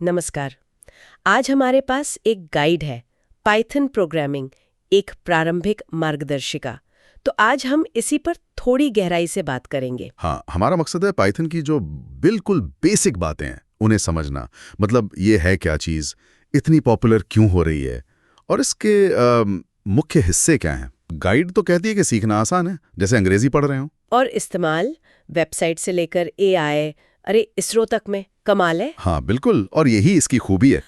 नमस्कार। आज हमारे पास एक गाइड है, पाइथन प्रोग्रामिंग, एक प्रारंभिक मार्गदर्शिका। तो आज हम इसी पर थोड़ी गहराई से बात करेंगे। हाँ, हमारा मकसद है पाइथन की जो बिल्कुल बेसिक बातें हैं उन्हें समझना। मतलब ये है क्या चीज़, इतनी पॉपुलर क्यों हो रही है और इसके मुख्य हिस्से क्या हैं। गाइड तो कहती है कि सीखना आसान है, जैसे अंग्रेजी पढ़ रहे हो। और इस्तेमाल वेबसाइट से लेकर एआई, अरे इसरो तक में कमाल है। हाँ बिल्कुल, और यही इसकी खूबी है।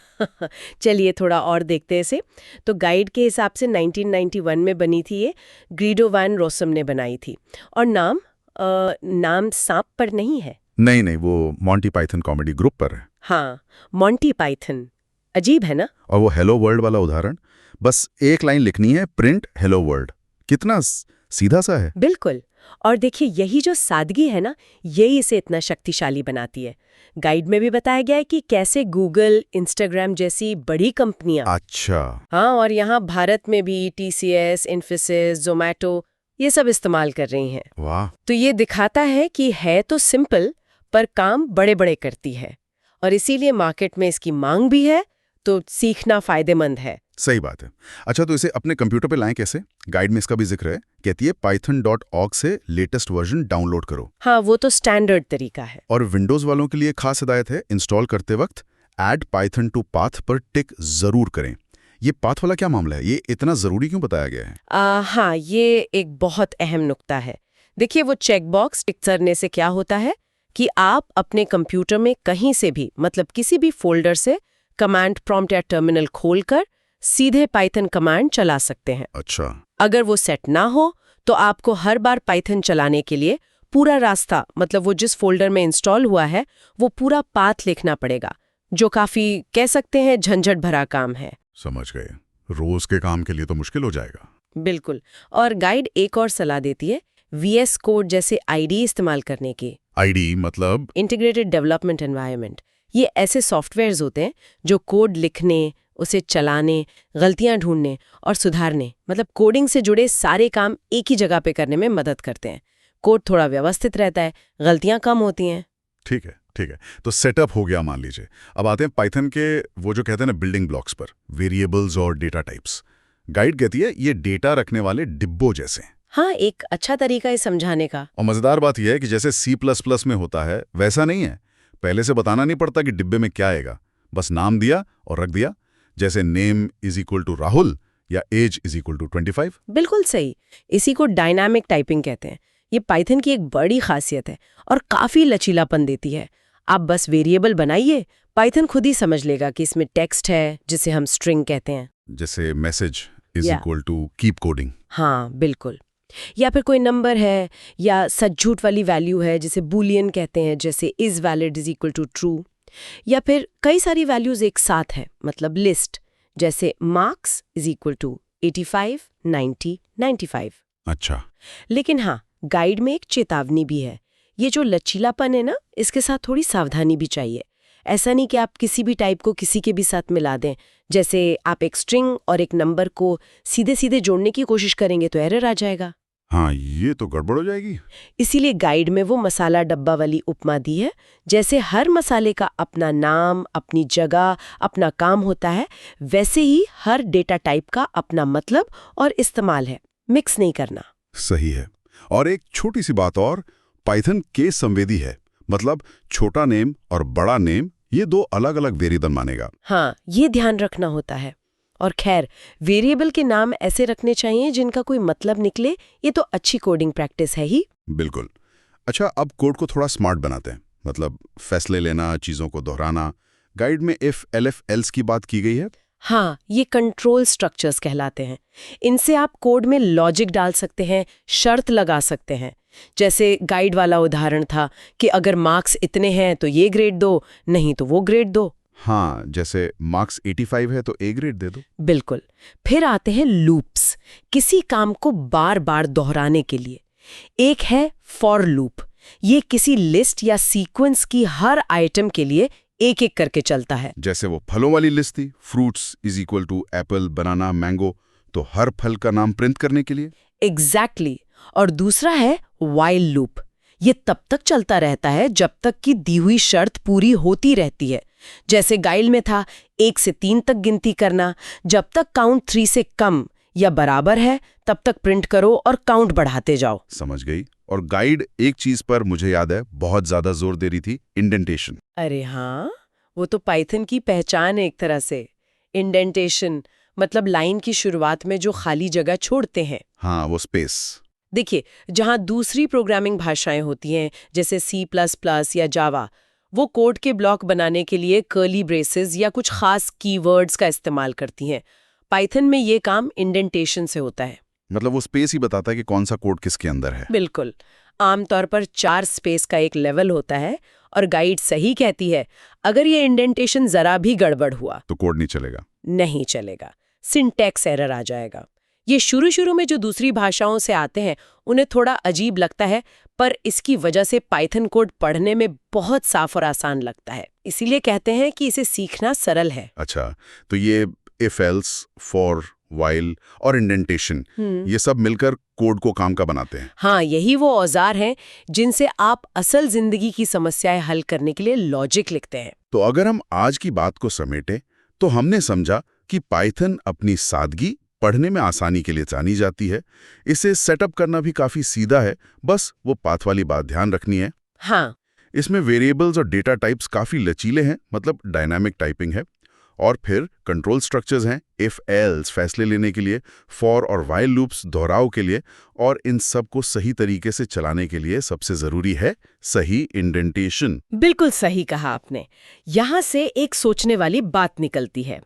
चलिए थोड़ा और देखते हैं इसे। तो गाइड के हिसाब से 1991 में बनी थी ये, ग्रीडो वैन रोसम ने बनाई थी। और नाम सांप पर नहीं है। नहीं नहीं, वो मॉन्टी पाइथन कॉमेडी ग्रुप पर है। हाँ, मॉन्टी पाइथन। अजीब है ना। और वो हेलो वर्ल्ड वाला उदाहरण, बस एक लाइन लिखनी है, प्रिंट हेलो वर्ल्ड। कितना सीधा सा है। बिल्कुल। और देखिए यही जो सादगी है ना, यही इसे इतना शक्तिशाली बनाती है। गाइड में भी बताया गया है कि कैसे गूगल, इंस्टाग्राम जैसी बड़ी कंपनियां, अच्छा। हाँ, और यहाँ भारत में भी टीसीएस, इन्फोसिस, जोमैटो, ये सब इस्तेमाल कर रही हैं। वाह। तो ये दिखाता है कि है तो सिंपल, पर काम बड़े बड़े करती है। और इसीलिए मार्केट में इसकी मांग भी है, तो सीखना फायदेमंद है। सही बात है। अच्छा, तो इसे अपने कंप्यूटर पे लाएं कैसे? गाइड में इसका भी जिक्र है, कहती है python.org से लेटेस्ट वर्जन डाउनलोड करो। हाँ, वो तो स्टैंडर्ड तरीका है। और विंडोज वालों के लिए खास हिदायत है, इंस्टॉल करते वक्त ऐड पाइथन टू पाथ पर टिक जरूर करें। ये पाथ वाला क्या मामला है, ये इतना जरूरी क्यों बताया गया है? हाँ, ये एक बहुत अहम नुक्ता है। देखिए वो चेकबॉक्स टिक करने से क्या होता है कि आप अपने कंप्यूटर में कहीं से भी, मतलब किसी भी फोल्डर से कमांड प्रॉम्प्ट या टर्मिनल खोलकर सीधे पाइथन कमांड चला सकते हैं। अच्छा। अगर वो सेट ना हो तो आपको हर बार पाइथन चलाने के लिए पूरा रास्ता, मतलब वो जिस फोल्डर में इंस्टॉल हुआ है वो पूरा पाथ लिखना पड़ेगा, जो काफी कह सकते हैं झंझट भरा काम है। समझ गए, रोज के काम के लिए तो मुश्किल हो जाएगा। बिल्कुल। और गाइड एक और सलाह देती है, वीएस कोड जैसे आईडी इस्तेमाल करने की। आईडी मतलब? Integrated development environment. ये ऐसे सॉफ्टवेयर्स होते हैं जो कोड लिखने, उसे चलाने, गलतियां ढूंढने और सुधारने, मतलब कोडिंग से जुड़े सारे काम एक ही जगह पे करने में मदद करते हैं। कोड थोड़ा व्यवस्थित रहता है, गलतियां कम होती हैं। ठीक है, ठीक है। तो सेटअप हो गया मान लीजिए। अब आते हैं पाइथन के वो जो कहते हैं ना बिल्डिंग ब्लॉक्स पर, वेरिएबल्स और डेटा टाइप्स। गाइड कहती है ये डेटा रखने वाले डिब्बों जैसे हैं। हाँ, एक अच्छा तरीका है समझाने का। और मजेदार बात यह है कि जैसे C++ में होता है वैसा नहीं है। पहले से बताना नहीं पड़ता कि डिब्बे में क्या आएगा, बस नाम दिया और रख दिया, जैसे name is equal to Rahul या एज इज इक्वल टू 25। बिल्कुल सही। इसी को डायनामिक टाइपिंग कहते हैं। ये पाइथन की एक बड़ी खासियत है और काफी लचीलापन देती है। आप बस वेरिएबल बनाइए, पाइथन खुद ही समझ लेगा कि इसमें टेक्स्ट है, जिसे हम स्ट्रिंग कहते हैं। जैसे message is equal to keep coding. हाँ बिल्कुल। या फिर कोई नंबर है या सच झूठ वाली वैल्यू है, जिसे बूलियन कहते हैं, जैसे is valid is equal to true. या फिर कई सारी वैल्यूज एक साथ है, मतलब लिस्ट, जैसे मार्क्स इज इक्वल टू 85, 90, 95। अच्छा। लेकिन हाँ, गाइड में एक चेतावनी भी है। ये जो लचीलापन है ना, इसके साथ थोड़ी सावधानी भी चाहिए। ऐसा नहीं कि आप किसी भी टाइप को किसी के भी साथ मिला दें। जैसे आप एक स्ट्रिंग और एक नंबर को सीधे सीधे जोड़ने की कोशिश करेंगे तो एरर आ जाएगा। हाँ, ये तो गड़बड़ हो जाएगी। इसीलिए गाइड में वो मसाला डब्बा वाली उपमा दी है। जैसे हर मसाले का अपना नाम, अपनी जगह, अपना काम होता है, वैसे ही हर डेटा टाइप का अपना मतलब और इस्तेमाल है। मिक्स नहीं करना। सही है। और एक छोटी सी बात और, पाइथन केस संवेदी है, मतलब छोटा नेम और बड़ा नेम ये दो अलग अलग वेरिएबल मानेगा। हाँ, ये ध्यान रखना होता है। और खैर, वेरिएबल के नाम ऐसे रखने चाहिए जिनका कोई मतलब निकले। ये तो अच्छी कोडिंग प्रैक्टिस है ही। बिल्कुल। अच्छा, अब कोड को थोड़ा स्मार्ट बनाते हैं, मतलब फैसले लेना, चीजों को दोहराना। गाइड में इफ, एल्फ, एल्स की बात की गई है। हाँ, ये कंट्रोल स्ट्रक्चर्स कहलाते हैं। इनसे आप कोड में लॉजिक डाल सकते हैं, शर्त लगा सकते हैं। जैसे गाइड वाला उदाहरण था कि अगर मार्क्स इतने हैं तो ये ग्रेड दो, नहीं तो वो ग्रेड दो। हाँ, जैसे मार्क्स 85 है तो ए ग्रेड दे दो। बिल्कुल। फिर आते हैं लूप्स, किसी काम को बार बार दोहराने के लिए। एक है फॉर लूप। ये किसी लिस्ट या सीक्वेंस की हर आइटम के लिए एक एक करके चलता है। जैसे वो फलों वाली लिस्ट थी, fruits is equal to apple, banana, mango, तो हर फल का नाम प्रिंट करने के लिए। एग्जैक्टली। और दूसरा है व्हाइल लूप। ये तब तक चलता रहता है जब तक कि दी हुई शर्त पूरी होती रहती है। जैसे गाइड में था 1 से 3 तक गिनती करना, जब तक काउंट 3 से कम या बराबर है तब तक प्रिंट करो और काउंट बढ़ाते जाओ। समझ गई। और गाइड एक चीज पर मुझे याद है बहुत ज्यादा जोर दे रही थी, इंडेंटेशन। अरे हाँ, वो तो पाइथन की पहचान है एक तरह से। इंडेंटेशन मतलब लाइन की शुरुआत में जो खाली जगह छोड़ते हैं। हाँ, वो स्पेस। देखिए, जहाँ दूसरी प्रोग्रामिंग भाषाएं होती हैं जैसे C++ या जावा, वो कोड के ब्लॉक बनाने के लिए कर्ली ब्रेसेस या कुछ खास कीवर्ड्स का इस्तेमाल करती हैं। पाइथन में ये काम इंडेंटेशन से होता है। मतलब वो स्पेस ही बताता है कि कौन सा कोड किसके अंदर है। बिल्कुल। आमतौर पर 4 स्पेस का एक लेवल होता है और गाइड सही कहती है अगर ये इंडेंटेशन जरा भी गड़बड़ हुआ तो कोड नहीं चलेगा। नहीं चलेगा, सिंटैक्स एरर आ जाएगा। ये शुरू में जो दूसरी भाषाओं से आते हैं उन्हें थोड़ा अजीब लगता है, पर इसकी वजह से पाइथन कोड पढ़ने में बहुत साफ और आसान लगता है। इसीलिए कहते हैं कि इसे सीखना सरल है। अच्छा, तो ये इफ एल्स, फॉर, व्हाइल और इंडेंटेशन, ये सब मिलकर कोड को काम का बनाते हैं। हाँ, यही वो औजार हैं जिनसे आप असल जिंदगी की समस्याएं हल करने के लिए लॉजिक लिखते हैं। तो अगर हम आज की बात को समेटें तो हमने समझा कि पाइथन अपनी सादगी, पढ़ने में आसानी के लिए जानी जाती है। इसे सेटअप करना भी काफी सीधा है, बस वो पाथ वाली बात ध्यान रखनी है। हाँ, इसमें वेरिएबल्स और डेटा टाइप्स काफी लचीले हैं, मतलब डायनामिक टाइपिंग है। और फिर कंट्रोल स्ट्रक्चर्स हैं, इफ एल्स फैसले लेने के लिए, फॉर और व्हाइल लूप्स दोहराव के लिए, और इन सब को सही तरीके से चलाने के लिए सबसे जरूरी है सही इंडेंटेशन। बिल्कुल सही कहा आपने। यहाँ से एक सोचने वाली बात निकलती है।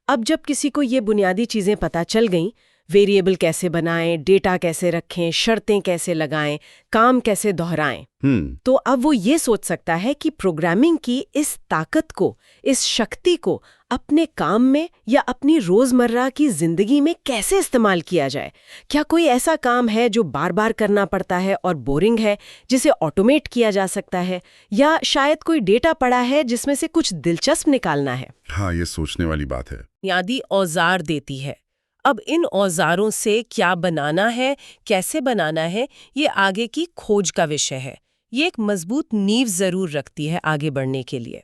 अब जब किसी को ये बुनियादी चीजें पता चल गईं, वेरिएबल कैसे बनाएं, डेटा कैसे रखें, शर्तें कैसे लगाएं, काम कैसे दोहराएं, तो अब वो ये सोच सकता है कि प्रोग्रामिंग की इस ताकत को, इस शक्ति को अपने काम में या अपनी रोजमर्रा की जिंदगी में कैसे इस्तेमाल किया जाए। क्या कोई ऐसा काम है जो बार बार करना पड़ता है और बोरिंग है, जिसे ऑटोमेट किया जा सकता है, या शायद कोई डेटा पड़ा है जिसमें से कुछ दिलचस्प निकालना है। हाँ, ये सोचने वाली बात है। बुनियादी औजार देती है। अब इन औजारों से क्या बनाना है, कैसे बनाना है, ये आगे की खोज का विषय है। ये एक मजबूत नींव जरूर रखती है आगे बढ़ने के लिए।